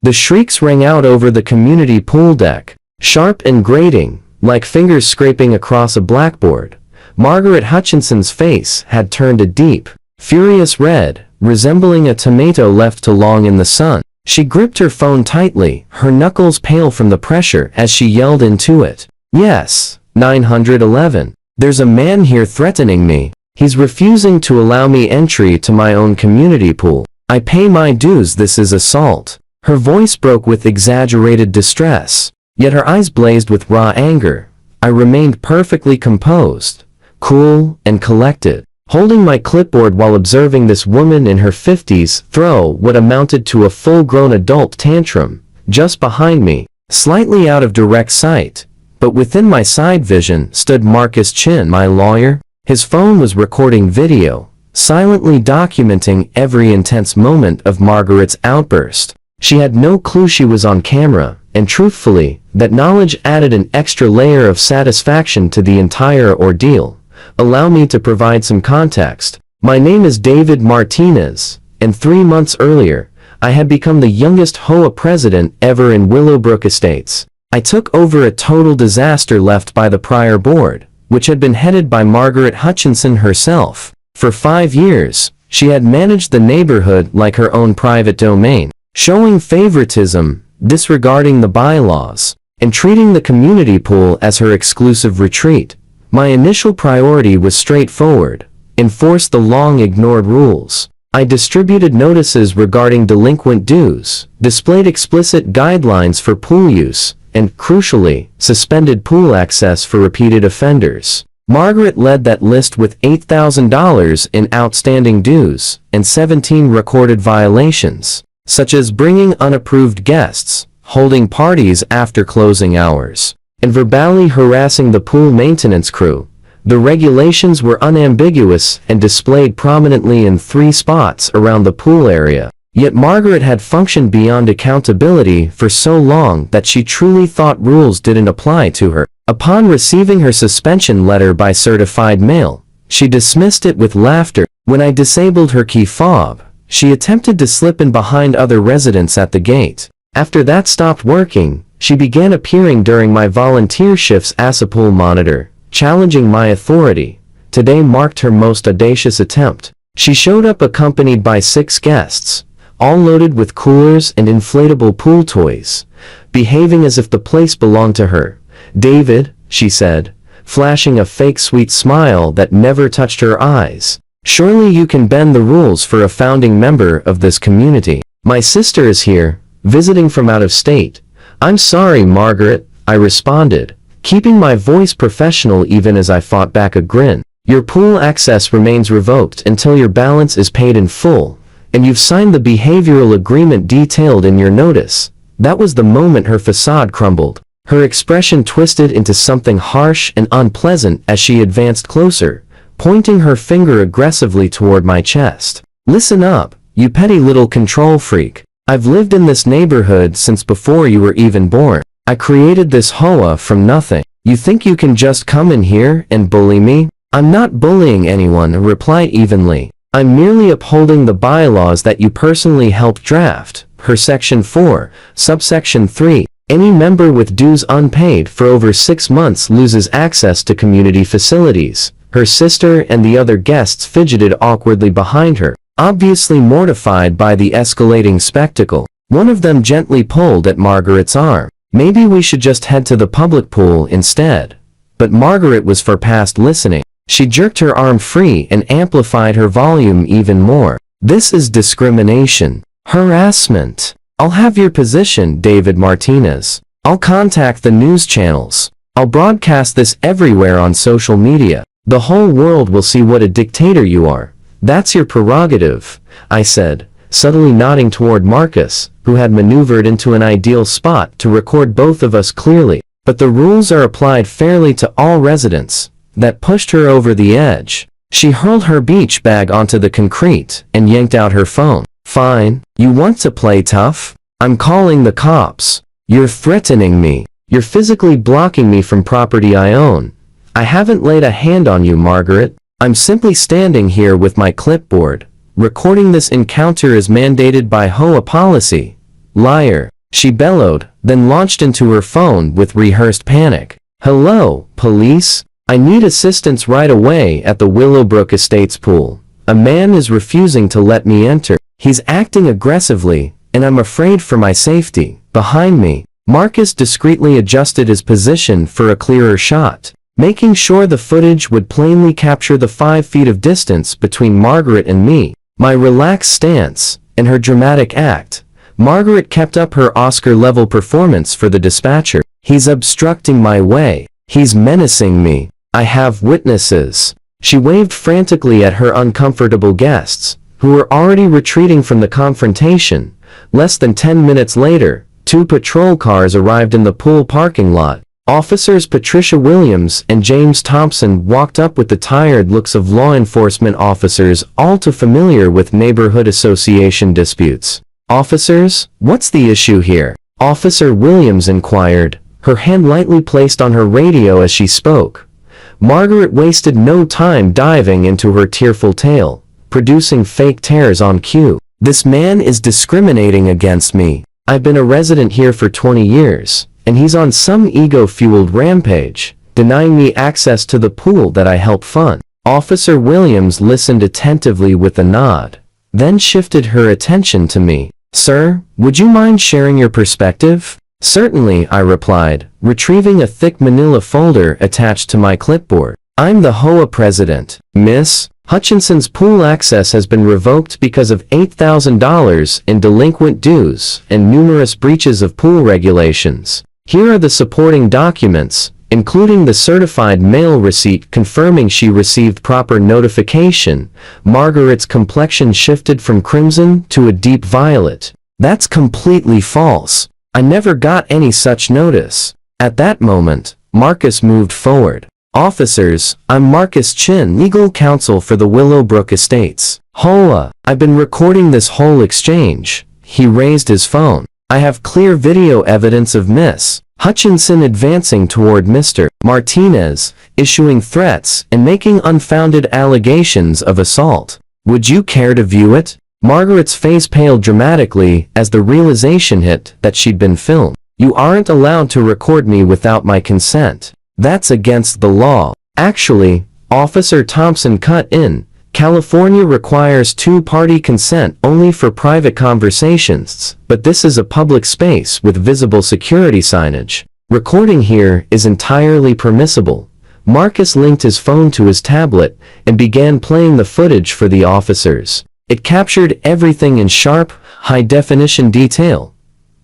The shrieks rang out over the community pool deck, sharp and grating, like fingers scraping across a blackboard. Margaret Hutchinson's face had turned a deep, furious red, resembling a tomato left too long in the sun. She gripped her phone tightly, her knuckles pale from the pressure as she yelled into it. Yes, 911. There's a man here threatening me. He's refusing to allow me entry to my own community pool. I pay my dues. This is assault. Her voice broke with exaggerated distress, yet her eyes blazed with raw anger. I remained perfectly composed, cool, and collected, holding my clipboard while observing this woman in her 50s throw what amounted to a full-grown adult tantrum. Just behind me, slightly out of direct sight, but within my side vision, stood Marcus Chin, my lawyer. His phone was recording video, silently documenting every intense moment of Margaret's outburst. She had no clue she was on camera, and truthfully, that knowledge added an extra layer of satisfaction to the entire ordeal. Allow me to provide some context. My name is David Martinez, and 3 months earlier, I had become the youngest HOA president ever in Willowbrook Estates. I took over a total disaster left by the prior board, which had been headed by Margaret Hutchinson herself. For 5 years, she had managed the neighborhood like her own private domain, showing favoritism, disregarding the bylaws, and treating the community pool as her exclusive retreat. My initial priority was straightforward: enforce the long-ignored rules. I distributed notices regarding delinquent dues, displayed explicit guidelines for pool use, and, crucially, suspended pool access for repeated offenders. Margaret led that list with $8,000 in outstanding dues and 17 recorded violations, such as bringing unapproved guests, holding parties after closing hours, and verbally harassing the pool maintenance crew. The regulations were unambiguous and displayed prominently in 3 spots around the pool area. Yet Margaret had functioned beyond accountability for so long that she truly thought rules didn't apply to her. Upon receiving her suspension letter by certified mail, she dismissed it with laughter. When I disabled her key fob, she attempted to slip in behind other residents at the gate. After that stopped working, she began appearing during my volunteer shifts as a pool monitor, challenging my authority. Today marked her most audacious attempt. She showed up accompanied by 6 guests, all loaded with coolers and inflatable pool toys, behaving as if the place belonged to her. "David," she said, flashing a fake sweet smile that never touched her eyes, "surely you can bend the rules for a founding member of this community. My sister is here, visiting from out of state." "I'm sorry, Margaret," I responded, keeping my voice professional even as I fought back a grin. "Your pool access remains revoked until your balance is paid in full, and you've signed the behavioral agreement detailed in your notice." That was the moment her facade crumbled. Her expression twisted into something harsh and unpleasant as she advanced closer, pointing her finger aggressively toward my chest. "Listen up, you petty little control freak. I've lived in this neighborhood since before you were even born. I created this HOA from nothing. You think you can just come in here and bully me?" "I'm not bullying anyone," I replied evenly. "I'm merely upholding the bylaws that you personally helped draft." Per Section 4, Subsection 3, any member with dues unpaid for over 6 months loses access to community facilities. Her sister and the other guests fidgeted awkwardly behind her, obviously mortified by the escalating spectacle. One of them gently pulled at Margaret's arm. "Maybe we should just head to the public pool instead." But Margaret was far past listening. She jerked her arm free and amplified her volume even more. "This is discrimination. Harassment. I'll have your position, David Martinez. I'll contact the news channels. I'll broadcast this everywhere on social media. The whole world will see what a dictator you are. That's your prerogative," I said, subtly nodding toward Marcus, who had maneuvered into an ideal spot to record both of us clearly. "But the rules are applied fairly to all residents." That pushed her over the edge. She hurled her beach bag onto the concrete and yanked out her phone. "Fine, you want to play tough? I'm calling the cops. You're threatening me. You're physically blocking me from property I own." "I haven't laid a hand on you, Margaret. I'm simply standing here with my clipboard, recording this encounter as mandated by HOA policy. Liar, she bellowed, then launched into her phone with rehearsed panic. Hello, police? I need assistance right away at the Willowbrook Estates pool. A man is refusing to let me enter. He's acting aggressively, and I'm afraid for my safety. Behind me, Marcus discreetly adjusted his position for a clearer shot, making sure the footage would plainly capture the 5 feet of distance between Margaret and me. My relaxed stance, and her dramatic act. Margaret kept up her Oscar-level performance for the dispatcher. He's obstructing my way. He's menacing me. I have witnesses. She waved frantically at her uncomfortable guests, who were already retreating from the confrontation. Less than 10 minutes later, 2 patrol cars arrived in the pool parking lot. Officers Patricia Williams and James Thompson walked up with the tired looks of law enforcement officers all too familiar with neighborhood association disputes. Officers, what's the issue here? Officer Williams inquired, her hand lightly placed on her radio as she spoke. Margaret wasted no time diving into her tearful tale, producing fake tears on cue. This man is discriminating against me. I've been a resident here for 20 years, and he's on some ego-fueled rampage, denying me access to the pool that I help fund. Officer Williams listened attentively with a nod, then shifted her attention to me. Sir, would you mind sharing your perspective? Certainly, I replied, retrieving a thick manila folder attached to my clipboard. I'm the HOA president. Miss Hutchinson's pool access has been revoked because of $8,000 in delinquent dues and numerous breaches of pool regulations. Here are the supporting documents, including the certified mail receipt confirming she received proper notification. Margaret's complexion shifted from crimson to a deep violet. That's completely false. I never got any such notice. At that moment, Marcus moved forward. Officers, I'm Marcus Chin, legal counsel for the Willowbrook Estates. HOA, I've been recording this whole exchange. He raised his phone. I have clear video evidence of Miss Hutchinson advancing toward Mr. Martinez, issuing threats and making unfounded allegations of assault. Would you care to view it? Margaret's face paled dramatically as the realization hit that she'd been filmed. You aren't allowed to record me without my consent. That's against the law. Actually, Officer Thompson cut in. California requires 2-party consent only for private conversations, but this is a public space with visible security signage. Recording here is entirely permissible. Marcus linked his phone to his tablet and began playing the footage for the officers. It captured everything in sharp, high-definition detail.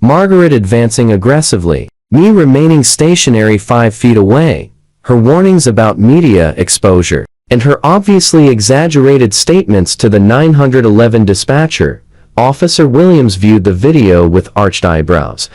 Margaret advancing aggressively, me remaining stationary 5 feet away, her warnings about media exposure, and her obviously exaggerated statements to the 911 dispatcher. Officer Williams viewed the video with arched eyebrows,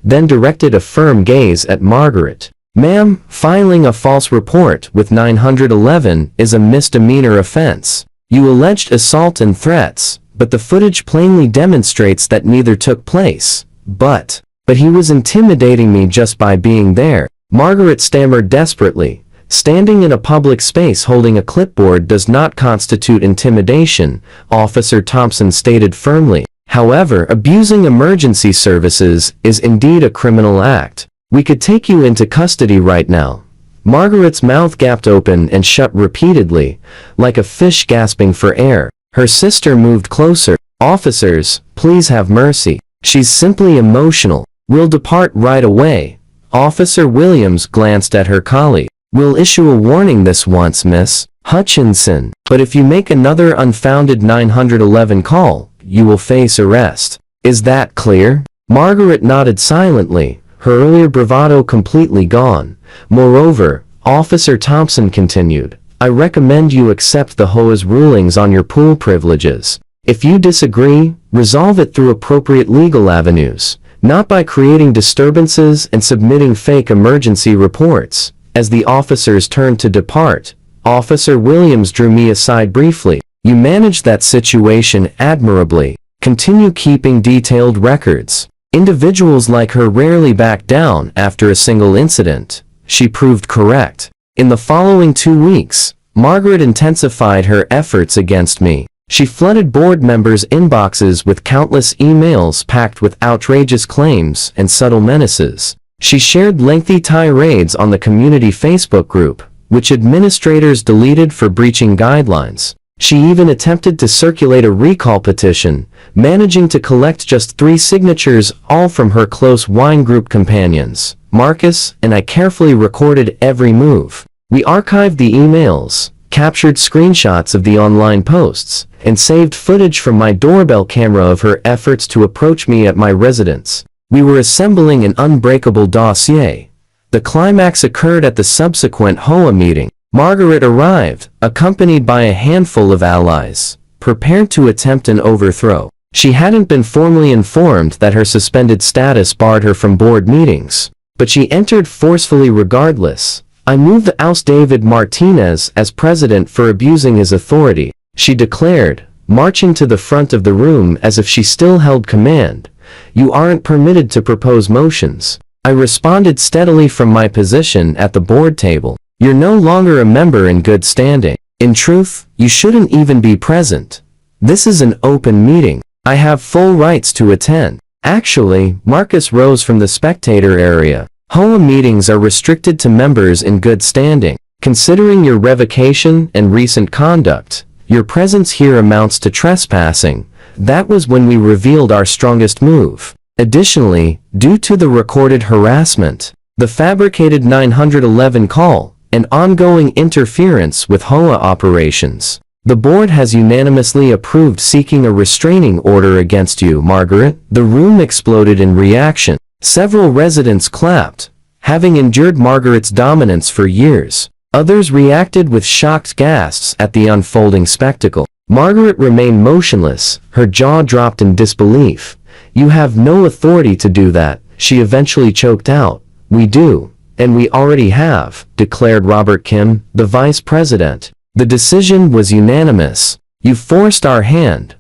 then directed a firm gaze at Margaret. Ma'am, filing a false report with 911 is a misdemeanor offense. You alleged assault and threats, but the footage plainly demonstrates that neither took place. But he was intimidating me just by being there. Margaret stammered desperately. Standing in a public space holding a clipboard does not constitute intimidation, Officer Thompson stated firmly. However, abusing emergency services is indeed a criminal act. We could take you into custody right now. Margaret's mouth gapped open and shut repeatedly, like a fish gasping for air. Her sister moved closer. Officers, please have mercy. She's simply emotional. We'll depart right away. Officer Williams glanced at her colleague. We'll issue a warning this once, Miss Hutchinson, but if you make another unfounded 911 call, you will face arrest. Is that clear? Margaret nodded silently, her earlier bravado completely gone. Moreover, Officer Thompson continued, I recommend you accept the HOA's rulings on your pool privileges. If you disagree, resolve it through appropriate legal avenues, not by creating disturbances and submitting fake emergency reports. As the officers turned to depart, Officer Williams drew me aside briefly. You managed that situation admirably. Continue keeping detailed records. Individuals like her rarely back down after a single incident. She proved correct. In the following 2 weeks, Margaret intensified her efforts against me. She flooded board members' inboxes with countless emails packed with outrageous claims and subtle menaces. She shared lengthy tirades on the community Facebook group, which administrators deleted for breaching guidelines. She even attempted to circulate a recall petition, managing to collect just 3 signatures, all from her close wine group companions, Marcus and I. Carefully recorded every move. We archived the emails, captured screenshots of the online posts, and saved footage from my doorbell camera of her efforts to approach me at my residence. We were assembling an unbreakable dossier. The climax occurred at the subsequent HOA meeting. Margaret arrived, accompanied by a handful of allies, prepared to attempt an overthrow. She hadn't been formally informed that her suspended status barred her from board meetings, but she entered forcefully regardless. I moved to oust David Martinez as president for abusing his authority, she declared, marching to the front of the room as if she still held command. You aren't permitted to propose motions. I responded steadily from my position at the board table. You're no longer a member in good standing. In truth, you shouldn't even be present. This is an open meeting. I have full rights to attend. Actually, Marcus rose from the spectator area. HOA meetings are restricted to members in good standing. Considering your revocation and recent conduct, your presence here amounts to trespassing. That was when we revealed our strongest move. Additionally, due to the recorded harassment, the fabricated 911 call, and ongoing interference with HOA operations, the board has unanimously approved seeking a restraining order against you, Margaret. The room exploded in reaction. Several residents clapped, having endured Margaret's dominance for years. Others reacted with shocked gasps at the unfolding spectacle. Margaret remained motionless, her jaw dropped in disbelief. You have no authority to do that, she eventually choked out. We do, and we already have, declared Robert Kim, the vice president. The decision was unanimous. You forced our hand.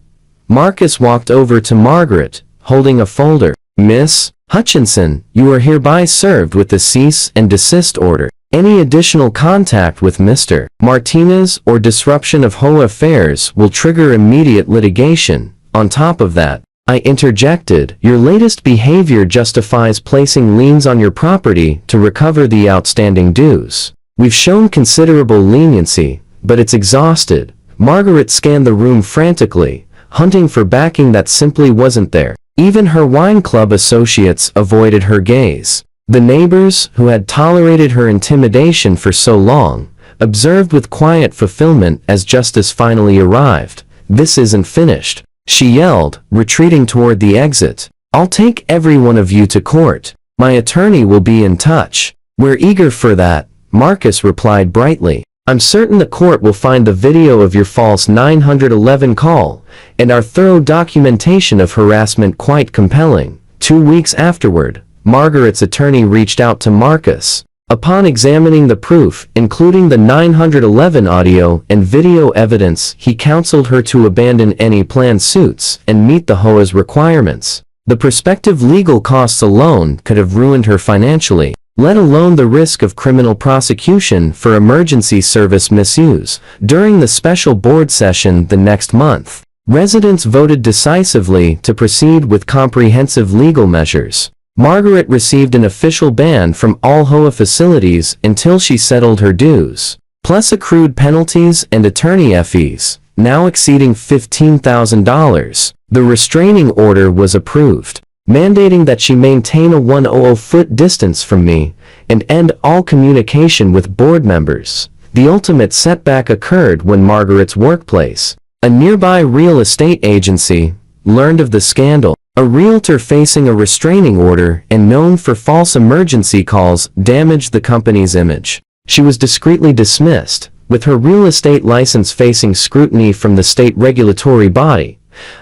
Marcus walked over to Margaret, holding a folder. Miss Hutchinson, you are hereby served with the cease and desist order. Any additional contact with Mr. Martinez or disruption of HOA affairs will trigger immediate litigation. On top of that, I interjected, your latest behavior justifies placing liens on your property to recover the outstanding dues. We've shown considerable leniency, but it's exhausted. Margaret scanned the room frantically, hunting for backing that simply wasn't there. Even her wine club associates avoided her gaze. The neighbors, who had tolerated her intimidation for so long, observed with quiet fulfillment as justice finally arrived. This isn't finished, she yelled, retreating toward the exit. I'll take every one of you to court. My attorney will be in touch. We're eager for that, Marcus replied brightly. I'm certain the court will find the video of your false 911 call and our thorough documentation of harassment quite compelling. 2 weeks afterward, Margaret's attorney reached out to Marcus. Upon examining the proof, including the 911 audio and video evidence, he counseled her to abandon any planned suits and meet the HOA's requirements. The prospective legal costs alone could have ruined her financially, let alone the risk of criminal prosecution for emergency service misuse. During the special board session the next month, residents voted decisively to proceed with comprehensive legal measures. Margaret received an official ban from all HOA facilities until she settled her dues, plus accrued penalties and attorney fees, now exceeding $15,000. The restraining order was approved, mandating that she maintain a 100-foot distance from me and end all communication with board members. The ultimate setback occurred when Margaret's workplace, a nearby real estate agency, learned of the scandal. A realtor facing a restraining order and known for false emergency calls damaged the company's image. She was discreetly dismissed, with her real estate license facing scrutiny from the state regulatory body.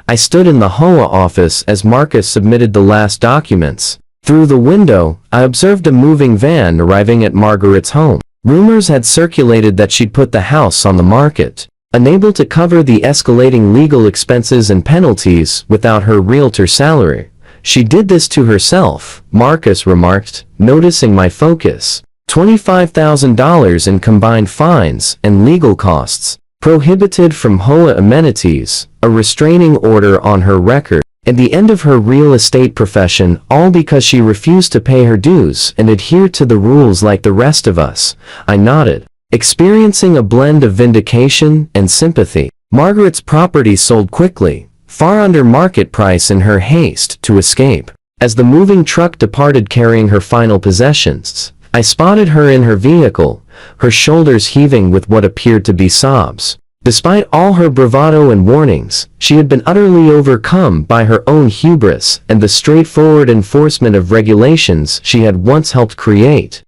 I stood in the HOA office as Marcus submitted the last documents. Through the window, I observed a moving van arriving at Margaret's home. Rumors had circulated that she'd put the house on the market, unable to cover the escalating legal expenses and penalties without her realtor salary. She did this to herself, Marcus remarked, noticing my focus. $25,000 in combined fines and legal costs. prohibited from HOA amenities, a restraining order on her record, and the end of her real estate profession, all because she refused to pay her dues and adhere to the rules like the rest of us. I nodded, experiencing a blend of vindication and sympathy. Margaret's property sold quickly, far under market price in her haste to escape. As the moving truck departed carrying her final possessions, I spotted her in her vehicle, her shoulders heaving with what appeared to be sobs. Despite all her bravado and warnings, she had been utterly overcome by her own hubris and the straightforward enforcement of regulations she had once helped create.